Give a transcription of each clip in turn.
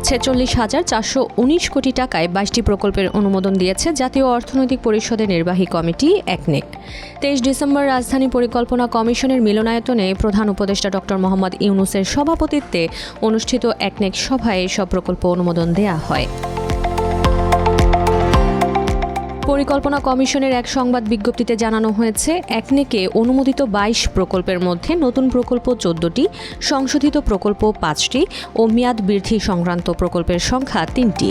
46,419 কোটি টাকায় 22টি প্রকল্পের অনুমোদন দিয়েছে জাতীয় অর্থনৈতিক পরিষদের নির্বাহী কমিটি একনেক। 23 ডিসেম্বর রাজধানী পরিকল্পনা কমিশনের মিলনায়তনে প্রধান উপদেষ্টা ডক্টর মোহাম্মদ ইউনূসের সভাপতিত্বে অনুষ্ঠিত একনেক সভায় এসব প্রকল্প অনুমোদন দেয়া হয়। পরিকল্পনা কমিশনের এক সংবাদ বিজ্ঞপ্তিতে জানানো হয়েছে, একনেকে অনুমোদিত 22 প্রকল্পের মধ্যে নতুন প্রকল্প 14টি, সংশোধিত প্রকল্প 5টি ও মেয়াদ বৃদ্ধি সংক্রান্ত প্রকল্পের সংখ্যা 3টি।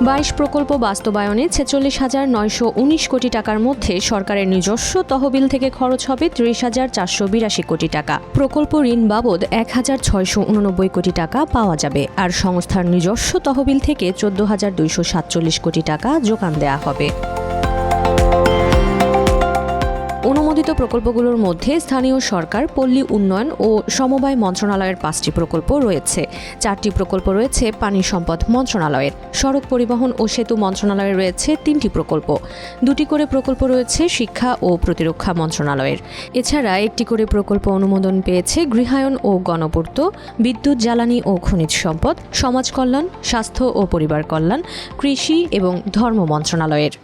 22 প্রকল্প বাস্তবায়নে 46,919 কোটি টাকার মধ্যে সরকারের নিজস্ব তহবিল থেকে খরচ হবে 30,482 কোটি টাকা। প্রকল্প ঋণ বাবদ 1,689 কোটি টাকা পাওয়া যাবে, আর সংস্থার নিজস্ব তহবিল থেকে 14,247 কোটি টাকা যোগান দেওয়া হবে। অনুমোদিত প্রকল্পগুলোর মধ্যে স্থানীয় সরকার, পল্লী উন্নয়ন ও সমবায় মন্ত্রণালয়ের 5টি প্রকল্প রয়েছে। 4টি প্রকল্প রয়েছে পানি সম্পদ মন্ত্রণালয়ের। সড়ক পরিবহন ও সেতু মন্ত্রণালয়ের রয়েছে 3টি প্রকল্প। 2টি করে প্রকল্প রয়েছে শিক্ষা ও প্রতিরক্ষা মন্ত্রণালয়ের। এছাড়া 1টি করে প্রকল্প অনুমোদন পেয়েছে গৃহায়ন ও গণপূর্ত, বিদ্যুৎ, জ্বালানি ও খনিজ সম্পদ, সমাজ কল্যাণ, স্বাস্থ্য ও পরিবার কল্যাণ, কৃষি এবং ধর্ম মন্ত্রণালয়ের।